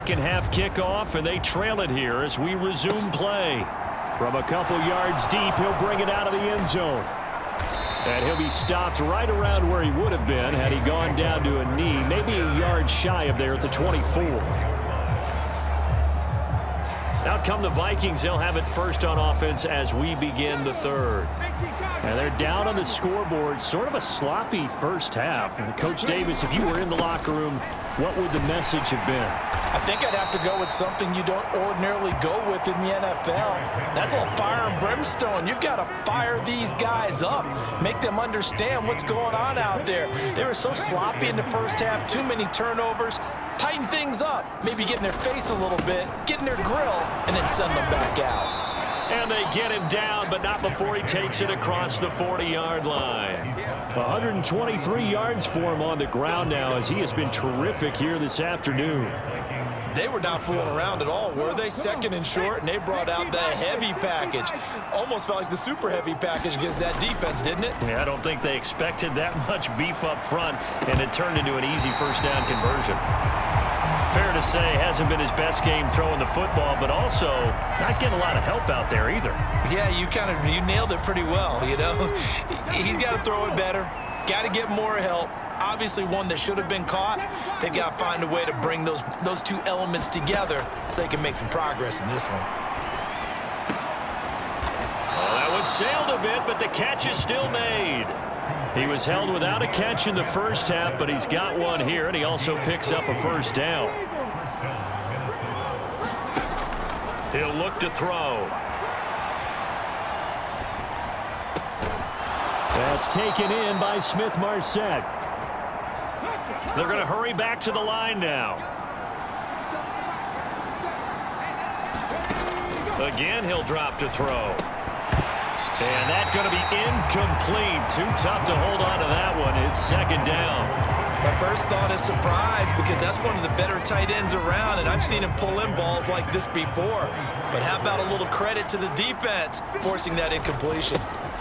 Second half kickoff, and they trail it here as we resume play. From a couple yards deep, he'll bring it out of the end zone. And he'll be stopped right around where he would have been had he gone down to a knee, maybe a yard shy of there at the 24. Out come the Vikings. They'll have it first on offense as we begin the third. And they're down on the scoreboard. Sort of a sloppy first half. And Coach Davis, if you were in the locker room, what would the message have been? I think I'd have to go with something you don't ordinarily go with in the NFL. That's a little fire and brimstone. You've got to fire these guys up. Make them understand what's going on out there. They were so sloppy in the first half. Too many turnovers. Tighten things up. Maybe get in their face a little bit. Get in their grill. And then send them back out. And they get him down, but not before he takes it across the 40-yard line. 123 yards for him on the ground now as he has been terrific here this afternoon. They were not fooling around at all, were they? Second and short, and they brought out the heavy package. Almost felt like the super heavy package against that defense, didn't it? Yeah, I don't think they expected that much beef up front, and it turned into an easy first down conversion. Fair to say, hasn't been his best game throwing the football, but also not getting a lot of help out there either. Yeah, you nailed it pretty well, you know. He's got to throw it better, got to get more help. Obviously one that should have been caught. They've got to find a way to bring those two elements together so they can make some progress in this one. Well, that one sailed a bit, but the catch is still made. He was held without a catch in the first half, but he's got one here, and he also picks up a first down. He'll look to throw. That's taken in by Smith-Marsette. They're going to hurry back to the line now. Again, he'll drop to throw. And that's going to be incomplete. Too tough to hold on to that one. It's second down. My first thought is surprise because that's one of the better tight ends around, and I've seen him pull in balls like this before. But how about a little credit to the defense forcing that incompletion?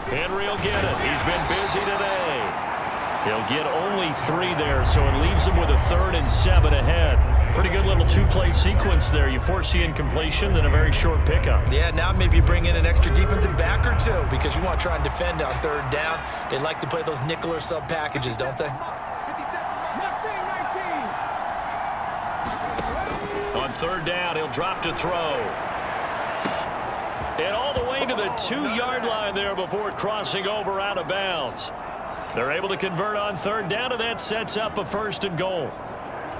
Henry will get it. He's been busy today. He'll get only 3 there, so it leaves him with a 3rd and 7 ahead. Pretty good little 2-play sequence there. You force the incompletion, then a very short pickup. Yeah, now maybe you bring in an extra defensive back or two because you want to try and defend on 3rd down. They like to play those nickel or sub packages, don't they? On 3rd down, he'll drop to throw. And all the way to the 2-yard line there before crossing over out of bounds. They're able to convert on 3rd down, and that sets up a 1st and goal.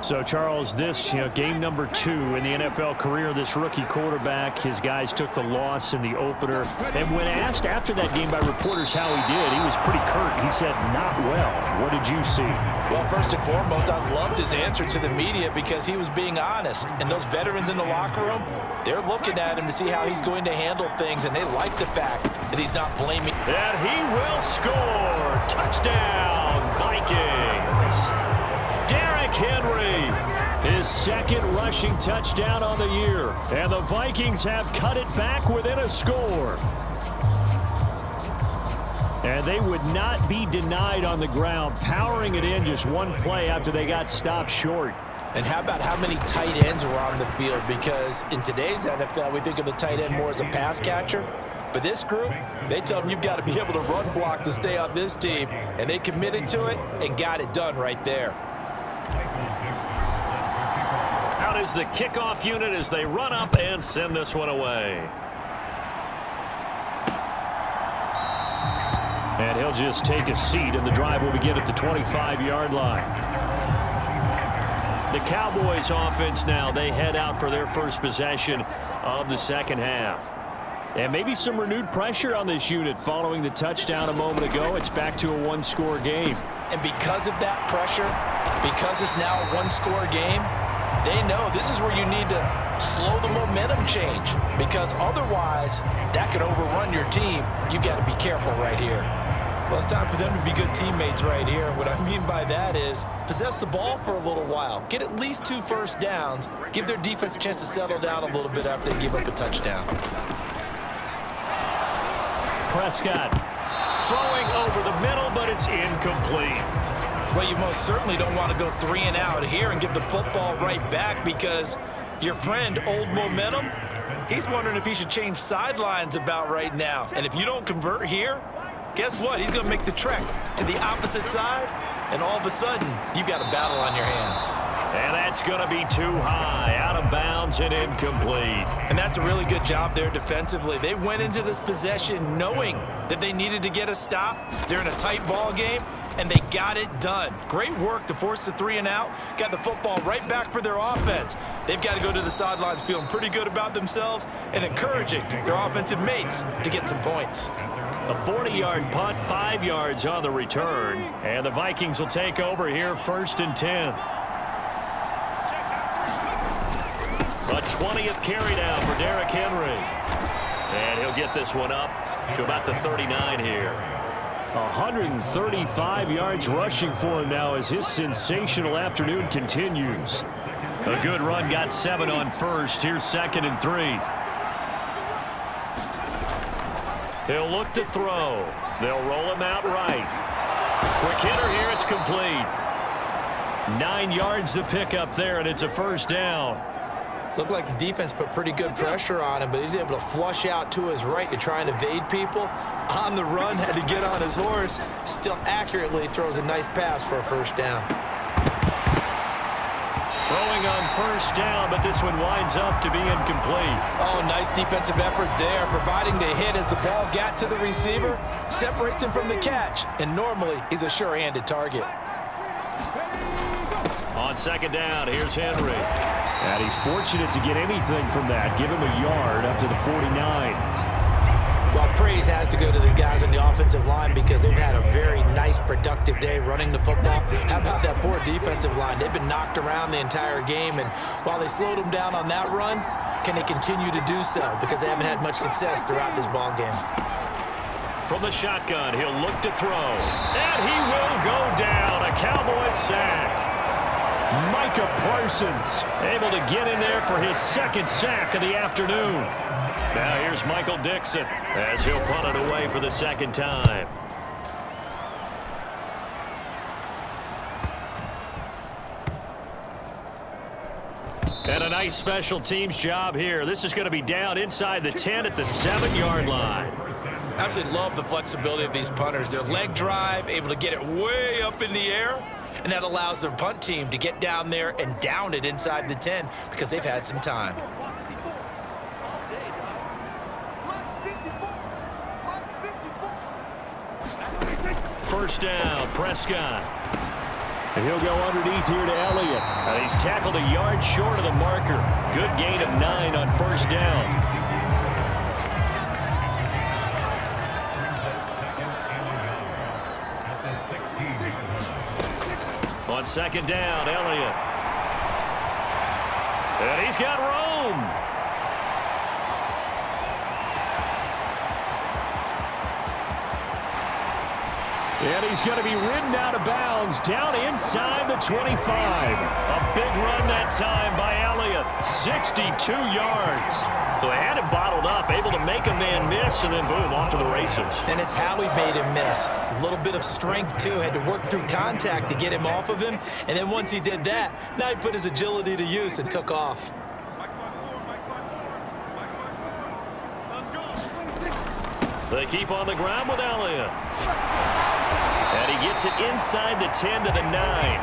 So, Charles, this, game number 2 in the NFL career, this rookie quarterback, his guys took the loss in the opener. And when asked after that game by reporters how he did, he was pretty curt. He said, not well. What did you see? Well, first and foremost, I loved his answer to the media because he was being honest. And those veterans in the locker room, they're looking at him to see how he's going to handle things, and they like the fact that he's not blaming. And he will score. Touchdown, Vikings. Derrick Henry, his 2nd rushing touchdown on the year. And the Vikings have cut it back within a score. And they would not be denied on the ground, powering it in just one play after they got stopped short. And how about how many tight ends are on the field? Because in today's NFL, we think of the tight end more as a pass catcher. But this group, they tell them you've got to be able to run block to stay on this team. And they committed to it and got it done right there. Out is the kickoff unit as they run up and send this one away. And he'll just take a seat, and the drive will begin at the 25-yard line. The Cowboys offense now, they head out for their first possession of the second half. And maybe some renewed pressure on this unit following the touchdown a moment ago. It's back to a 1-score game. And because of that pressure, because it's now a 1-score game, they know this is where you need to slow the momentum change because otherwise that could overrun your team. You've got to be careful right here. Well, it's time for them to be good teammates right here. And what I mean by that is possess the ball for a little while. Get at least 2 first downs. Give their defense a chance to settle down a little bit after they give up a touchdown. Prescott throwing over the middle, but it's incomplete. Well, you most certainly don't want to go 3 and out here and give the football right back because Your friend, Old Momentum, he's wondering if he should change sidelines about right now. And if you don't convert here, guess what? He's going to make the trek to the opposite side, and all of a sudden, you've got a battle on your hands. And that's going to be too high, out of bounds and incomplete. And that's a really good job there defensively. They went into this possession knowing that they needed to get a stop. They're in a tight ball game, and they got it done. Great work to force the 3 and out. Got the football right back for their offense. They've got to go to the sidelines feeling pretty good about themselves and encouraging their offensive mates to get some points. A 40-yard punt, 5 yards on the return. And the Vikings will take over here, 1st and 10. A 20th carry down for Derrick Henry. And he'll get this one up to about the 39 here. 135 yards rushing for him now as his sensational afternoon continues. A good run, got 7 on first. Here's 2nd and 3. He'll look to throw. They'll roll him out right. Quick hitter here, it's complete. 9 yards to pick up there, and it's a 1st down. Looked like the defense put pretty good pressure on him, but he's able to flush out to his right to try and evade people. On the run, had to get on his horse. Still accurately throws a nice pass for a 1st down. Throwing on 1st down, but this one winds up to be incomplete. Oh, nice defensive effort there, providing the hit as the ball got to the receiver, separates him from the catch, and normally he's a sure-handed target. On 2nd down, here's Henry. And he's fortunate to get anything from that. Give him a yard up to the 49. Well, praise has to go to the guys on the offensive line because they've had a very nice, productive day running the football. How about that poor defensive line? They've been knocked around the entire game, and while they slowed them down on that run, can they continue to do so? Because they haven't had much success throughout this ball game. From the shotgun, he'll look to throw. And he will go down. A Cowboys sack. Micah Parsons able to get in there for his 2nd sack of the afternoon. Now here's Michael Dixon as he'll punt it away for the 2nd time. And a nice special teams job here. This is going to be down inside the 10 at the 7-yard line. Absolutely love the flexibility of these punters. Their leg drive, able to get it way up in the air, and that allows their punt team to get down there and down it inside the 10 because they've had some time. First down, Prescott. And he'll go underneath here to Elliott. And he's tackled a yard short of the marker. Good gain of 9 on 1st down. On 2nd down, Elliott. And he's got room. And he's going to be ridden out of bounds down inside the 25. A big run that time by Elliott. 62 yards. So they had him bottled up, able to make a man miss, and then boom, off to the races. And it's how he made him miss. A little bit of strength, too. Had to work through contact to get him off of him. And then once he did that, now he put his agility to use and took off. They keep on the ground with Elliott. And he gets it inside the 10 to the 9.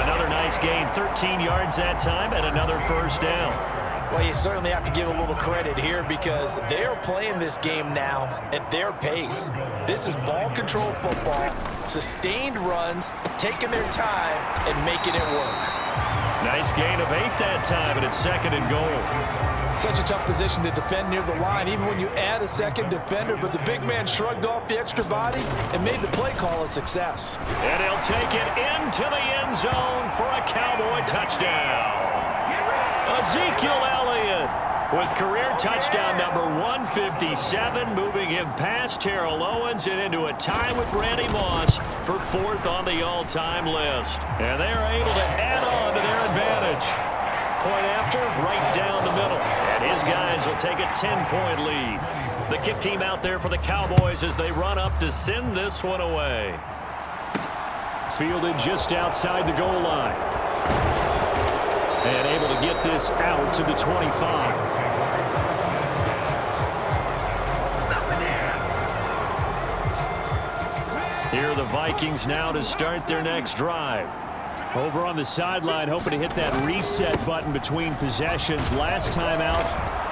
Another nice gain, 13 yards that time, and another 1st down. Well, you certainly have to give a little credit here because they're playing this game now at their pace. This is ball control football, sustained runs, taking their time and making it work. Nice gain of 8 that time, and it's 2nd and goal. Such a tough position to defend near the line, even when you add a second defender, but the big man shrugged off the extra body and made the play call a success. And he'll take it into the end zone for a Cowboy touchdown. Ezekiel Elliott with career touchdown number 157, moving him past Terrell Owens and into a tie with Randy Moss for 4th on the all-time list. And they're able to add on to their advantage. Point after, right down the middle. And his guys will take a 10-point lead. The kick team out there for the Cowboys as they run up to send this one away. Fielded just outside the goal line. And able to get this out to the 25. Here are the Vikings now to start their next drive. Over on the sideline, hoping to hit that reset button between possessions. Last time out,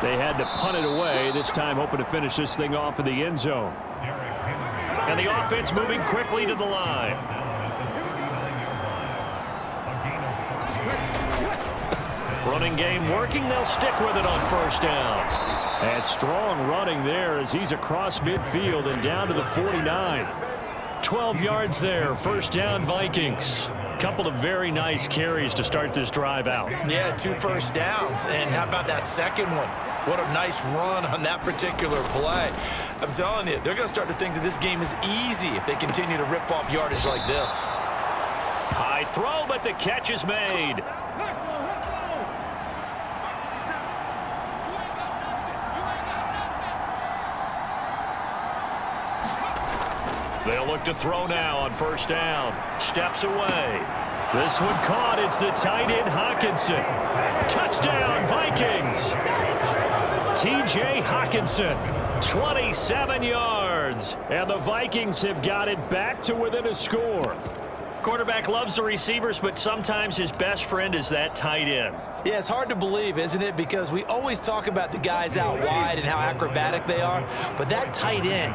they had to punt it away. This time, hoping to finish this thing off in the end zone. And the offense moving quickly to the line. Running game working. They'll stick with it on first down. And strong running there as he's across midfield and down to the 49. 12 yards there. First down, Vikings. Couple of very nice carries to start this drive out. Yeah, 2 first downs. And how about that second one? What a nice run on that particular play. I'm telling you, they're going to start to think that this game is easy if they continue to rip off yardage like this. High throw, but the catch is made. They'll look to throw now on first down. Steps away. This one caught. It's the tight end Hawkinson. Touchdown, Vikings. T.J. Hawkinson, 27 yards. And the Vikings have got it back to within a score. Quarterback loves the receivers, but sometimes his best friend is that tight end. Yeah, it's hard to believe, isn't it? Because we always talk about the guys out wide and how acrobatic they are. But that tight end,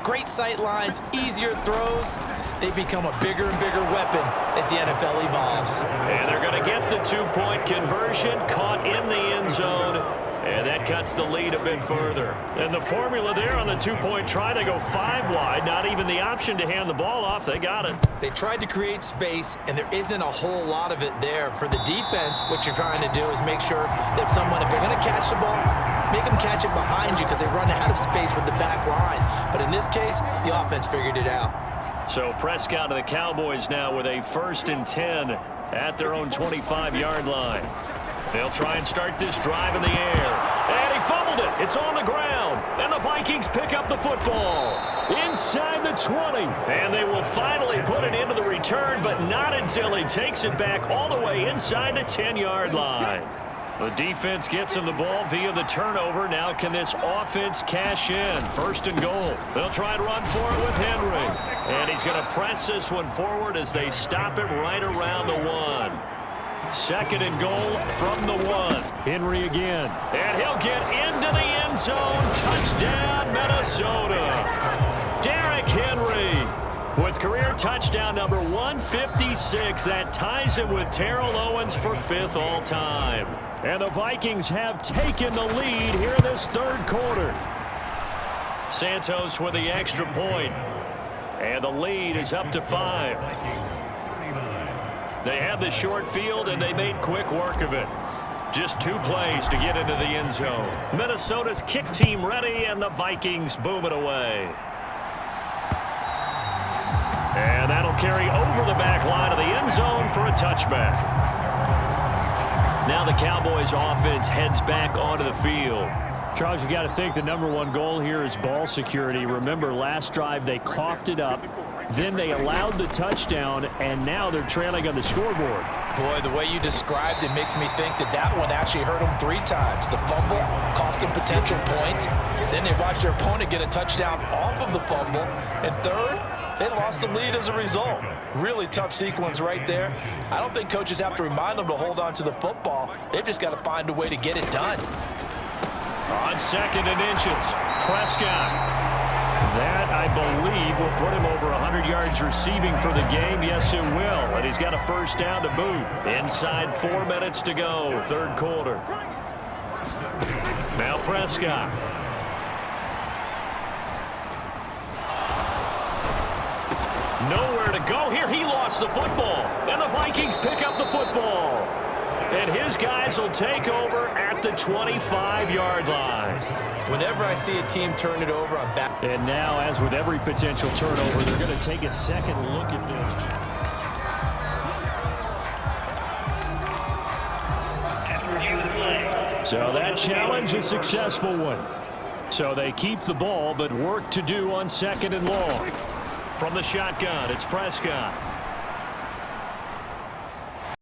great sight lines, easier throws. They become a bigger and bigger weapon as the NFL evolves. And they're going to get the 2-point conversion, caught in the end zone. And that cuts the lead a bit further. And the formula there on the 2-point try, they go 5 wide. Not even the option to hand the ball off. They got it. They tried to create space, and there isn't a whole lot of it there. For the defense, what you're trying to do is make sure that if they're going to catch the ball, make them catch it behind you because they run out of space with the back line. But in this case, the offense figured it out. So Prescott of the Cowboys now with a 1st and 10 at their own 25-yard line. They'll try and start this drive in the air. And he fumbled it. It's on the ground. And the Vikings pick up the football inside the 20. And they will finally put it into the return, but not until he takes it back all the way inside the 10-yard line. The defense gets him the ball via the turnover. Now can this offense cash in? 1st and goal. They'll try and run for it with Henry. And he's going to press this one forward as they stop him right around the 1. 2nd and goal from the 1. Henry again. And he'll get into the end zone. Touchdown, Minnesota. Derrick Henry with career touchdown number 156. That ties him with Terrell Owens for 5th all-time. And the Vikings have taken the lead here in this 3rd quarter. Santos with the extra point. And the lead is up to 5. They had the short field, and they made quick work of it. Just 2 plays to get into the end zone. Minnesota's kick team ready, and the Vikings boom it away. And that'll carry over the back line of the end zone for a touchback. Now the Cowboys offense heads back onto the field. Charles, you got to think the number 1 goal here is ball security. Remember, last drive they coughed it up. Then they allowed the touchdown, and now they're trailing on the scoreboard. Boy, the way you described it makes me think that one actually hurt them 3 times. The fumble cost them potential points. Then they watched their opponent get a touchdown off of the fumble. And 3rd, they lost the lead as a result. Really tough sequence right there. I don't think coaches have to remind them to hold on to the football. They've just got to find a way to get it done. On 2nd and inches, Prescott. That, I believe, will put him over 100 yards receiving for the game. Yes, it will. And he's got a 1st down to boot. Inside 4 minutes to go, 3rd quarter. Now Prescott. Nowhere to go here. He lost the football. And the Vikings pick up the football. And his guys will take over at the 25-yard line. Whenever I see a team turn it over, I'm back. And now, as with every potential turnover, they're going to take a second look at this. So that challenge, a successful one. So they keep the ball, but work to do on 2nd and long. From the shotgun, it's Prescott.